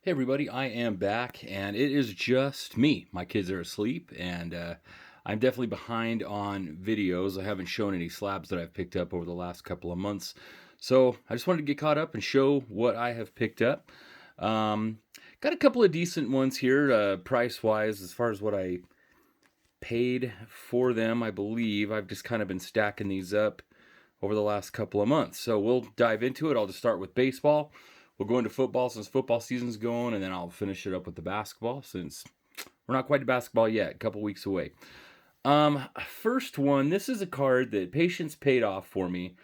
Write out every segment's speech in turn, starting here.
Hey everybody, I am back and it is just me. My kids are asleep and I'm definitely behind on videos. I haven't shown any slabs that I've picked up over the last couple of months. So I just wanted to get caught up and show what I have picked up. Um, got a couple of decent ones here, price wise, as far as what I paid for them, I believe. I've just kind of been stacking these up over the last couple of months. So we'll dive into it. I'll just start with baseball. We'll go into football since football season's going, and then I'll finish it up with the basketball since we're not quite to basketball yet, a couple weeks away. First one, this is a card that Patience paid off for me.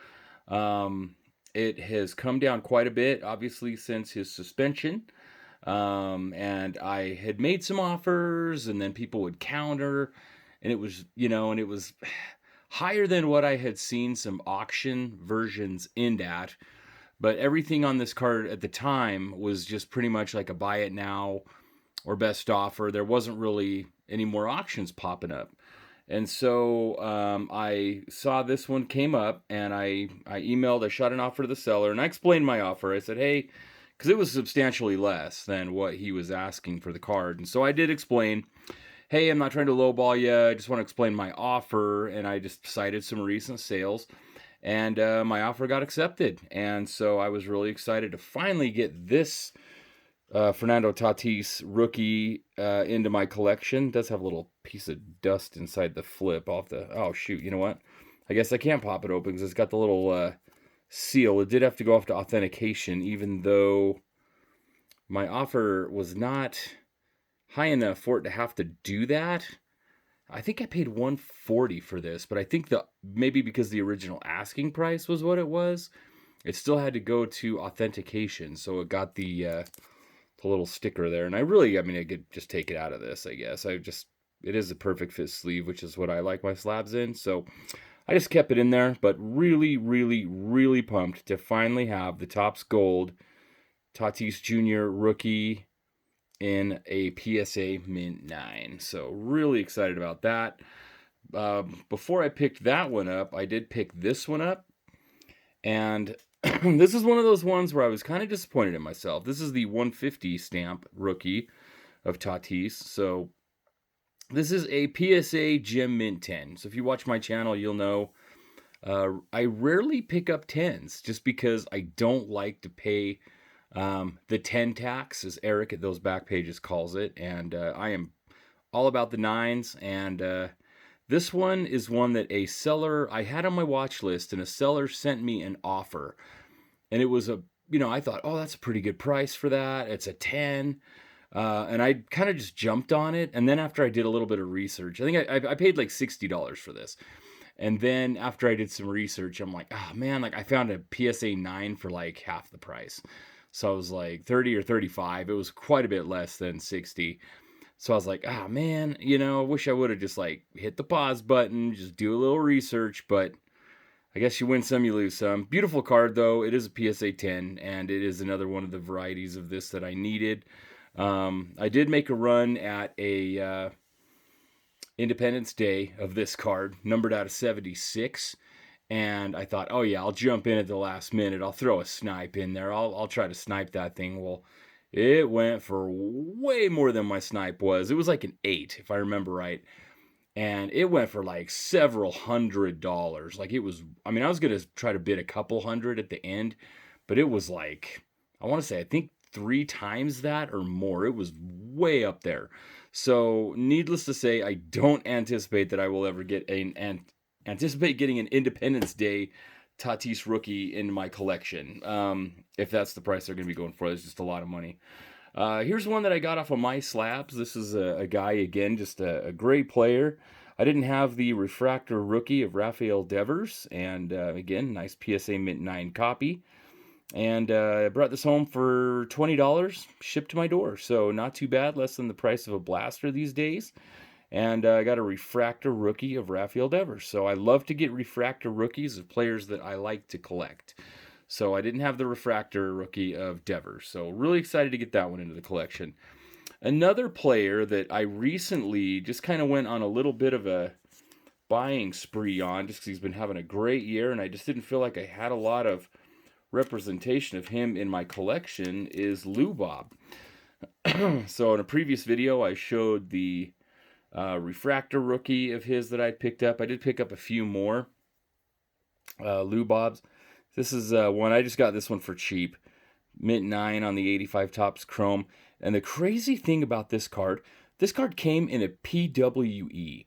Um, it has come down quite a bit, obviously, since his suspension. And I had made some offers, and then people would counter, and it was higher than what I had seen some auction versions end at. But everything on this card at the time was just pretty much like a buy it now or best offer. There wasn't really any more auctions popping up. And so I saw this one came up, and I emailed, I shot an offer to the seller, and I explained my offer. I said, hey, because it was substantially less than what he was asking for the card. And so I did explain, hey, I'm not trying to lowball you. I just want to explain my offer. And I just cited some recent sales. And my offer got accepted. And so I was really excited to finally get this Fernando Tatis rookie into my collection. It does have a little piece of dust inside the flip off the. Oh, shoot. You know what? I guess I can't pop it open because it's got the little seal. It did have to go off to authentication, even though my offer was not high enough for it to have to do that. I think I paid 140 for this, but I think the maybe because the original asking price was what it was, it still had to go to authentication, so it got the little sticker there. And I mean, I could just take it out of this, I guess. It is a perfect fit sleeve, which is what I like my slabs in. So I just kept it in there, but really, really, really pumped to finally have the Topps Gold Tatis Jr. rookie in a PSA Mint 9. So really excited about that. Before I picked that one up, I did pick this one up. And this is one of those ones where I was kind of disappointed in myself. This is the 150 stamp rookie of Tatis. So this is a PSA Gem Mint 10. So if you watch my channel, you'll know I rarely pick up 10s just because I don't like to pay the 10 tax, as Eric at those back pages calls it. And I am all about the 9s. And this one is one that a seller I had on my watch list, and a seller sent me an offer. And it was I thought, oh, that's a pretty good price for that. It's a 10. And I kind of just jumped on it. And then after I did a little bit of research, I think I paid like $60 for this. And then after I did some research, I'm like, oh man, like I found a PSA 9 for like half the price. So I was like 30 or 35. It was quite a bit less than 60. So I was like, ah, man, I wish I would have just like hit the pause button, just do a little research. But I guess you win some, you lose some. Beautiful card, though. It is a PSA 10, and it is another one of the varieties of this that I needed. I did make a run at a Independence Day of this card, numbered out of 76. And I thought, oh yeah, I'll jump in at the last minute. I'll throw a snipe in there. I'll try to snipe that thing. Well, it went for way more than my snipe was. It was like an 8, if I remember right. And it went for like several $100s. Like it was, I mean, I was going to try to bid a couple hundred at the end, but it was like, I want to say, I think 3 times that or more. It was way up there. So, needless to say, I don't anticipate that I will ever get anticipate getting an Independence Day Tatis rookie in my collection. If that's the price they're going to be going for, it's just a lot of money. Here's one that I got off of my slabs. This is a guy, again, just a great player. I didn't have the refractor rookie of Rafael Devers, and again, nice PSA Mint 9 copy. And I brought this home for $20, shipped to my door. So not too bad, less than the price of a blaster these days. And I got a refractor rookie of Rafael Devers. So I love to get refractor rookies of players that I like to collect. So I didn't have the refractor rookie of Devers. So really excited to get that one into the collection. Another player that I recently just kind of went on a little bit of a buying spree on, just because he's been having a great year, and I just didn't feel like I had a lot of representation of him in my collection, is Lou Bob. So in a previous video, I showed the refractor rookie of his that I picked up. I did pick up a few more Lou Bobs. This is one, I just got this one for cheap. Mint 9 on the 85 Topps Chrome. And the crazy thing about this card came in a PWE.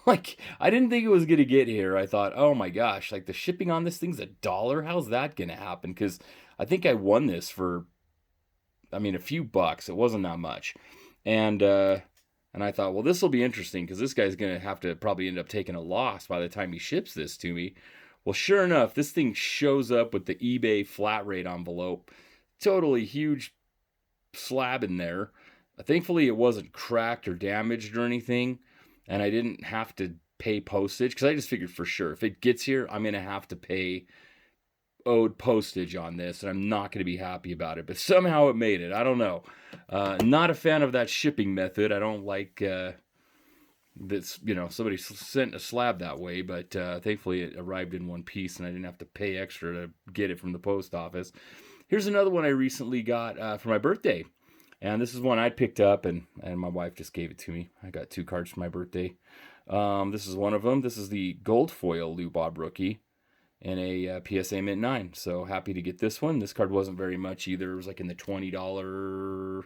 Like, I didn't think it was going to get here. I thought, oh my gosh, like the shipping on this thing's $1. How's that going to happen? Because I think I won this for, I mean, a few bucks. It wasn't that much. And I thought, well, this will be interesting because this guy's going to have to probably end up taking a loss by the time he ships this to me. Well, sure enough, this thing shows up with the eBay flat rate envelope. Totally huge slab in there. Thankfully, it wasn't cracked or damaged or anything, and I didn't have to pay postage because I just figured for sure if it gets here, I'm going to have to pay owed postage on this, and I'm not going to be happy about it. But somehow it made it. I don't know. Not a fan of that shipping method. I don't like that's, you know, somebody sent a slab that way, but thankfully it arrived in one piece, and I didn't have to pay extra to get it from the post office. Here's another one I recently got for my birthday. And this is one I picked up, and my wife just gave it to me. I got 2 cards for my birthday. This is one of them. This is the gold foil Lou Bob rookie in a PSA Mint 9. So happy to get this one. This card wasn't very much either. It was like in the $20,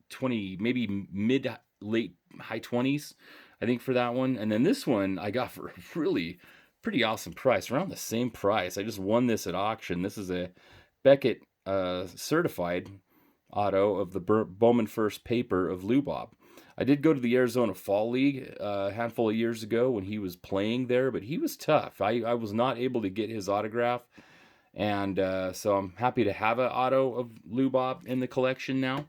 20, maybe mid, late, high 20s, I think, for that one. And then this one I got for a really pretty awesome price, around the same price. I just won this at auction. This is a Beckett certified auto of the Bowman First paper of Lou Bob. I did go to the Arizona Fall League a handful of years ago when he was playing there, but he was tough. I was not able to get his autograph, and so I'm happy to have an auto of Lou Bob in the collection now.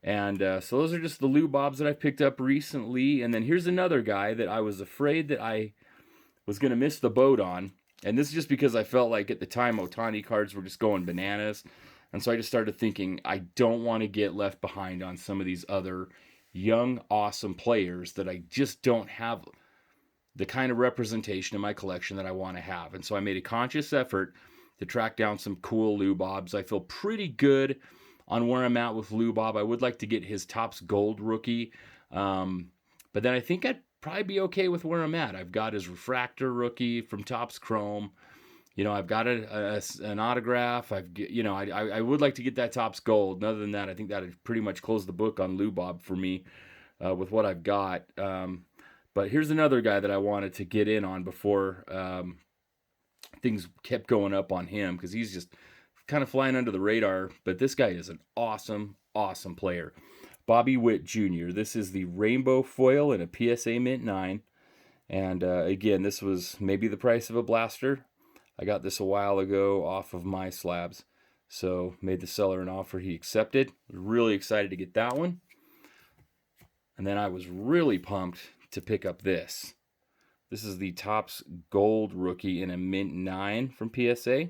And so those are just the Lou Bobs that I picked up recently. And then here's another guy that I was afraid that I was going to miss the boat on. And this is just because I felt like at the time Ohtani cards were just going bananas. And so I just started thinking, I don't want to get left behind on some of these other young, awesome players that I just don't have the kind of representation in my collection that I want to have. And so I made a conscious effort to track down some cool Lou Bobs. I feel pretty good on where I'm at with Lou Bob. I would like to get his Topps Gold rookie. But then I think I'd probably be okay with where I'm at. I've got his refractor rookie from Topps Chrome. You know, I've got an autograph. I would like to get that Topps Gold. And other than that, I think that would pretty much close the book on Lou Bob for me with what I've got. But here's another guy that I wanted to get in on before things kept going up on him, because he's just kind of flying under the radar. But this guy is an awesome, awesome player. Bobby Witt Jr. This is the rainbow foil in a PSA Mint 9. And again, this was maybe the price of a blaster. I got this a while ago off of my slabs. So made the seller an offer he accepted. Was really excited to get that one. And then I was really pumped to pick up this. This is the Topps Gold rookie in a Mint 9 from PSA.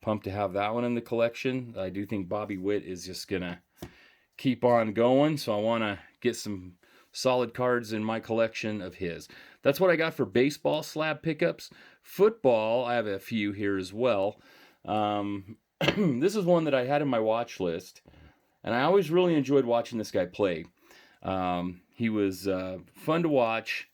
Pumped to have that one in the collection. I do think Bobby Witt is just going to keep on going. So I want to get some solid cards in my collection of his. That's what I got for baseball slab pickups. Football, I have a few here as well. This is one that I had in my watch list, and I always really enjoyed watching this guy play. He was fun to watch,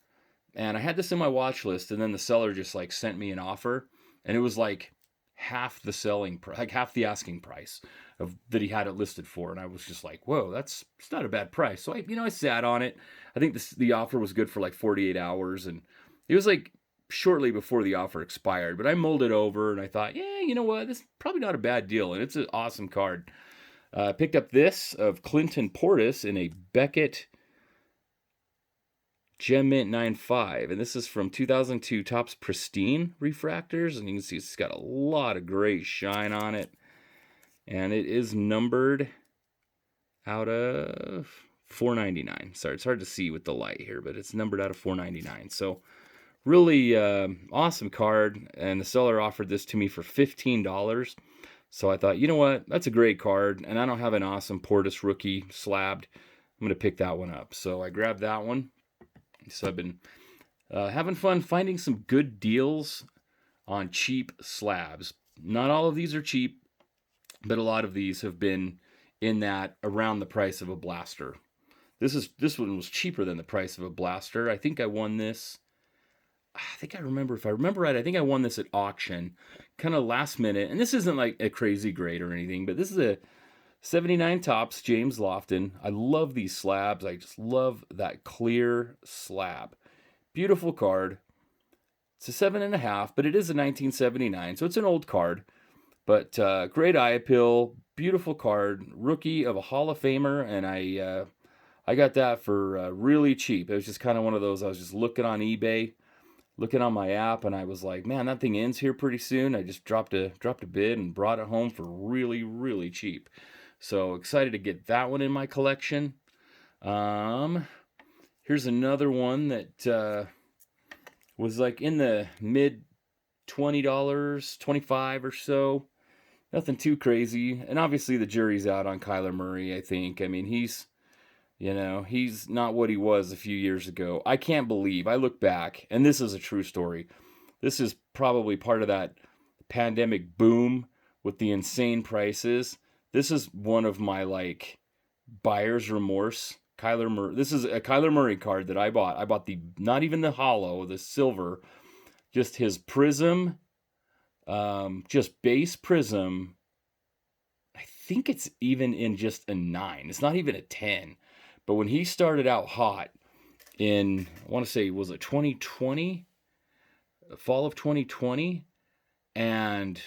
and I had this in my watch list, and then the seller just like sent me an offer, and it was like half the selling price, like half the asking price of that he had it listed for. And I was just like, whoa, it's not a bad price. So I sat on it. I think the offer was good for like 48 hours, and it was like shortly before the offer expired, but I mulled it over and I thought, yeah, you know what, this is probably not a bad deal. And it's an awesome card. Picked up this of Clinton Portis in a Beckett Gem Mint 9.5, and this is from 2002 Topps Pristine refractors, and you can see it's got a lot of great shine on it, and it is numbered out of 499. Sorry, it's hard to see with the light here, but it's numbered out of 499. So really awesome card, and the seller offered this to me for $15. So I thought, you know what, that's a great card, and I don't have an awesome Portis rookie slabbed. I'm going to pick that one up. So I grabbed that one. So I've been having fun finding some good deals on cheap slabs. Not all of these are cheap, but a lot of these have been in that around the price of a blaster. This one was cheaper than the price of a blaster. I think I won this. I think I remember, if I remember right, I think I won this at auction, kind of last minute. And this isn't like a crazy grade or anything, but this is a 79 tops James Lofton. I love these slabs. I just love that clear slab. Beautiful card. It's a 7.5, but it is a 1979, so it's an old card. But great eye appeal, beautiful card, rookie of a Hall of Famer, and I got that for really cheap. It was just kind of one of those. I was just looking on eBay, looking on my app, and I was like, man, that thing ends here pretty soon. I just dropped a bid and brought it home for really, really cheap. So excited to get that one in my collection. Here's another one that was like in the mid $20, 25 or so. Nothing too crazy. And obviously the jury's out on Kyler Murray, I think. I mean, he's not what he was a few years ago. I can't believe, I look back, and this is a true story. This is probably part of that pandemic boom with the insane prices. This is one of my like buyer's remorse. Kyler Murray. This is a Kyler Murray card that I bought. I bought the, not even the hollow, the silver, just his prism, just base prism. I think it's even in just a 9. It's not even a 10. But when he started out hot in, I want to say, was it 2020? Fall of 2020? And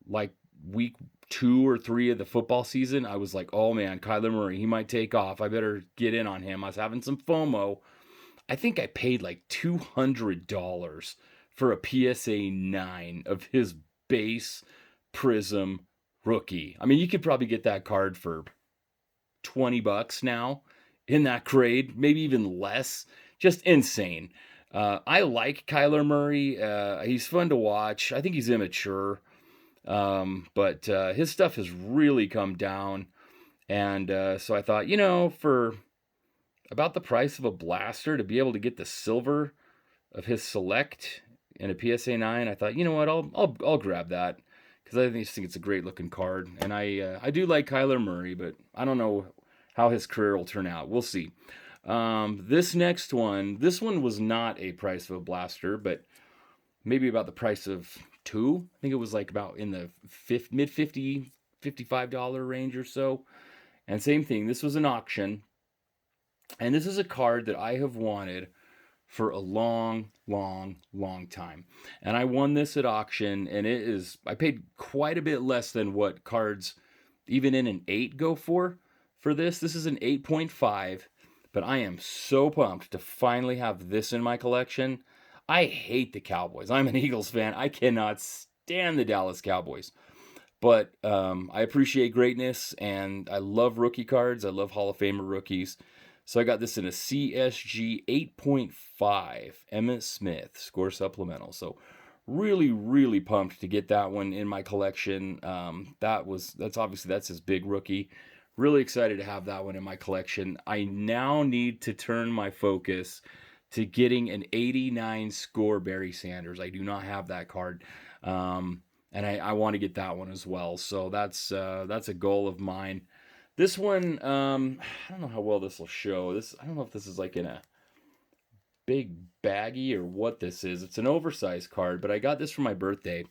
like week 2 or 3 of the football season, I was like, oh man, Kyler Murray, he might take off. I better get in on him. I was having some FOMO. I think I paid like $200 for a PSA 9 of his base prism rookie. I mean, you could probably get that card for $20 now in that grade, maybe even less. Just insane. I like Kyler Murray. He's fun to watch. I think he's immature. But his stuff has really come down. And so I thought, for about the price of a blaster, to be able to get the silver of his select in a PSA 9, I thought, you know what, I'll grab that, because I just think it's a great looking card. And I do like Kyler Murray, but I don't know how his career will turn out. We'll see. This next one, this one was not a price of a blaster, but maybe about the price of 2. I think it was like about in the mid $55 range or so. And same thing, this was an auction. And this is a card that I have wanted for a long, long, long time. And I won this at auction, and I paid quite a bit less than what cards, even in an 8, go for this. This is an 8.5, but I am so pumped to finally have this in my collection. I hate the Cowboys. I'm an Eagles fan. I cannot stand the Dallas Cowboys. But I appreciate greatness, and I love rookie cards. I love Hall of Famer rookies. So I got this in a CSG 8.5 Emmitt Smith score supplemental. So really, really pumped to get that one in my collection. That's his big rookie. Really excited to have that one in my collection. I now need to turn my focus to getting an 89 score Barry Sanders. I do not have that card. And I want to get that one as well. So that's a goal of mine. This one, I don't know how well this will show. I don't know if this is like in a big baggie or what this is. It's an oversized card, but I got this for my birthday.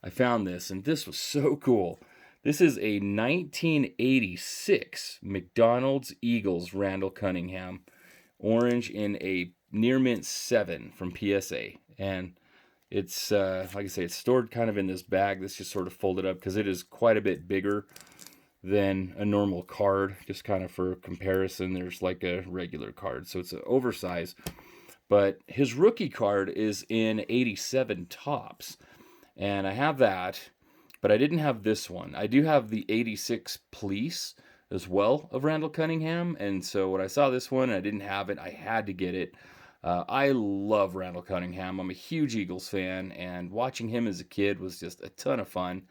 I found this, and this was so cool. This is a 1986 McDonald's Eagles Randall Cunningham, orange in a near mint 7 from PSA. And it's, like I say, it's stored kind of in this bag. This just sort of folded up because it is quite a bit bigger than a normal card. Just kind of for comparison, there's like a regular card, so it's an oversized. But his rookie card is in 87 tops, and I have that, but I didn't have this one. I do have the 86 Police as well of Randall Cunningham, and so when I saw this one and I didn't have it, I had to get it. I love Randall Cunningham. I'm a huge Eagles fan, and watching him as a kid was just a ton of fun.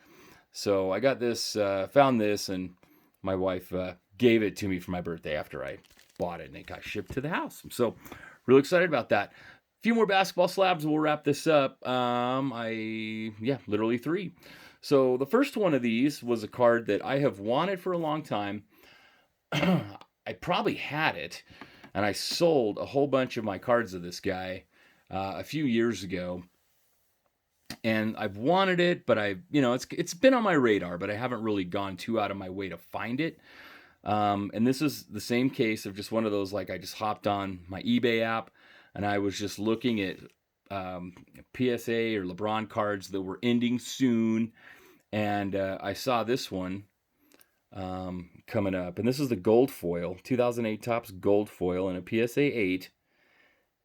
So I got this, found this, and my wife gave it to me for my birthday after I bought it, and it got shipped to the house. So really excited about that. A few more basketball slabs, we'll wrap this up. Literally 3. So the first one of these was a card that I have wanted for a long time. I probably had it, and I sold a whole bunch of my cards of this guy a few years ago, and I've wanted it, but it's been on my radar, but I haven't really gone too out of my way to find it. And this is the same case of just one of those, like, I just hopped on my eBay app and I was just looking at PSA or LeBron cards that were ending soon, and I saw this one coming up, and this is the gold foil, 2008 Topps gold foil in a PSA 8,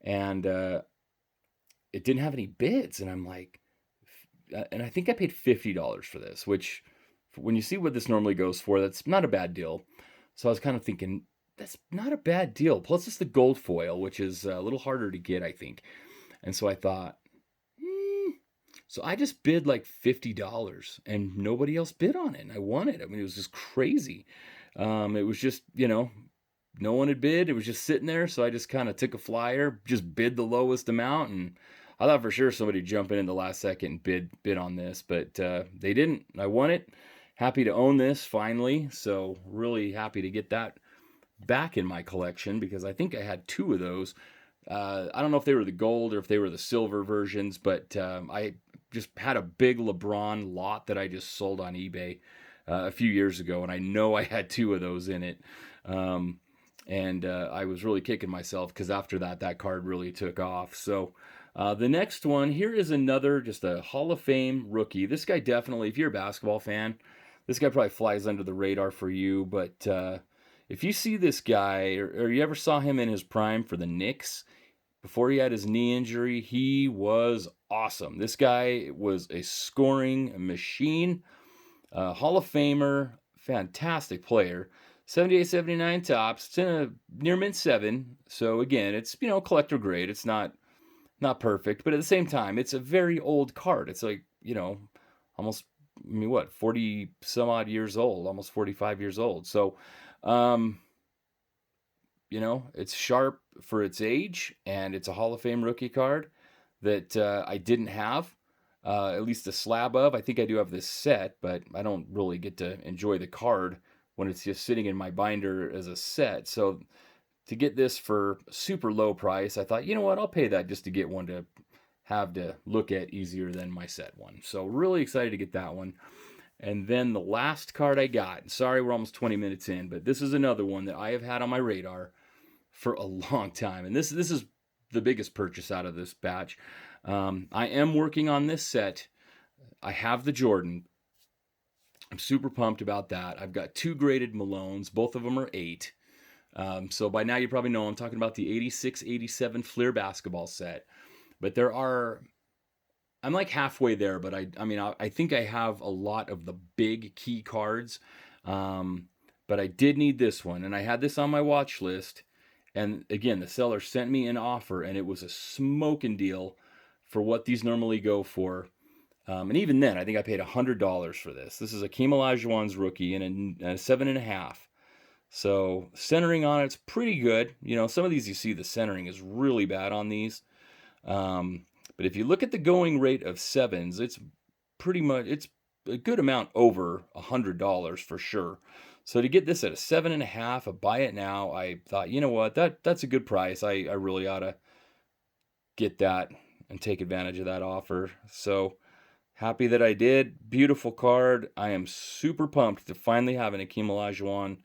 and it didn't have any bids, and I'm like, and I think I paid $50 for this, which when you see what this normally goes for, that's not a bad deal. So I was kind of thinking, that's not a bad deal. Plus, it's the gold foil, which is a little harder to get, I think. And so I thought, so I just bid like $50, and nobody else bid on it. And I won it. I mean, it was just crazy. It was just, no one had bid. It was just sitting there. So I just kind of took a flyer, just bid the lowest amount, and I thought for sure somebody jump in the last second and bid on this, but they didn't. I won it. Happy to own this finally. So really happy to get that back in my collection, because I think I had two of those. I don't know if they were the gold or if they were the silver versions, but I just had a big LeBron lot that I just sold on eBay a few years ago, and I know I had two of those in it. And I was really kicking myself because after that card really took off. So the next one here is another, just a Hall of Fame rookie. This guy definitely, if you're a basketball fan, this guy probably flies under the radar for you. But if you see this guy, or you ever saw him in his prime for the Knicks, before he had his knee injury, he was awesome. This guy was a scoring machine, Hall of Famer, fantastic player. 78, 79 Topps. It's in a near mint 7. So again, it's, collector grade. It's not perfect, but at the same time, it's a very old card. It's like, almost, 40 some odd years old, almost 45 years old. So, it's sharp for its age, and it's a Hall of Fame rookie card that I didn't have, at least a slab of. I think I do have this set, but I don't really get to enjoy the card when it's just sitting in my binder as a set. So to get this for super low price, I thought, you know what, I'll pay that just to get one to have to look at easier than my set one. So really excited to get that one. And then the last card I got, sorry we're almost 20 minutes in, but this is another one that I have had on my radar for a long time. And this is the biggest purchase out of this batch. I am working on this set. I have the Jordan. I'm super pumped about that. I've got two graded Malones. Both of them are 8. So by now you probably know I'm talking about the 86-87 Fleer basketball set. But I'm like halfway there, but I think I have a lot of the big key cards. But I did need this one, and I had this on my watch list. And again, the seller sent me an offer, and it was a smoking deal for what these normally go for. And even then, I think I paid $100 for this. This is Akeem Olajuwon's rookie in a 7.5. So centering on it's pretty good. Some of these you see the centering is really bad on these. But if you look at the going rate of 7s, it's a good amount over $100 for sure. So to get this at a 7.5, a buy it now, I thought, you know what, that's a good price. I really ought to get that and take advantage of that offer. So happy that I did. Beautiful card. I am super pumped to finally have an Akeem Olajuwon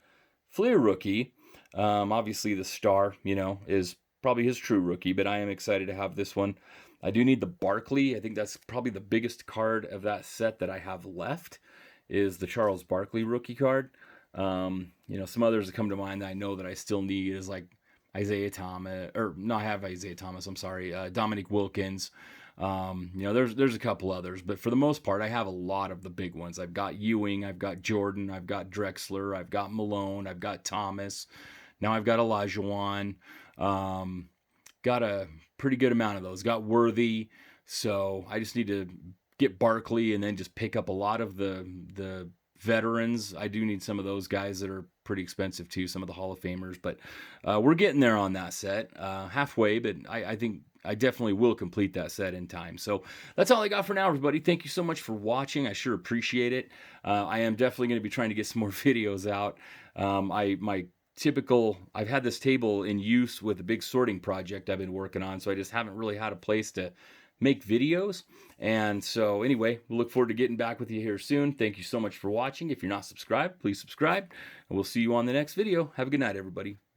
Fleer rookie. Obviously the star, is probably his true rookie, but I am excited to have this one. I do need the Barkley. I think that's probably the biggest card of that set that I have left, is the Charles Barkley rookie card. Some others that come to mind that I know that I still need is like Isaiah Thomas, or no, I have Isaiah Thomas, I'm sorry, Dominique Wilkins. There's a couple others, but for the most part, I have a lot of the big ones. I've got Ewing, I've got Jordan, I've got Drexler, I've got Malone, I've got Thomas. Now I've got Olajuwon. Got a pretty good amount of those. Got Worthy. So I just need to get Barkley and then just pick up a lot of the veterans. I do need some of those guys that are pretty expensive too, some of the Hall of Famers, but we're getting there on that set, halfway, but I think I definitely will complete that set in time. So that's all I got for now, everybody. Thank you so much for watching. I sure appreciate it. I am definitely going to be trying to get some more videos out. My typical. I've had this table in use with a big sorting project I've been working on, so I just haven't really had a place to make videos. And so anyway, we look forward to getting back with you here soon. Thank you so much for watching. If you're not subscribed, please subscribe, and we'll see you on the next video. Have a good night, everybody.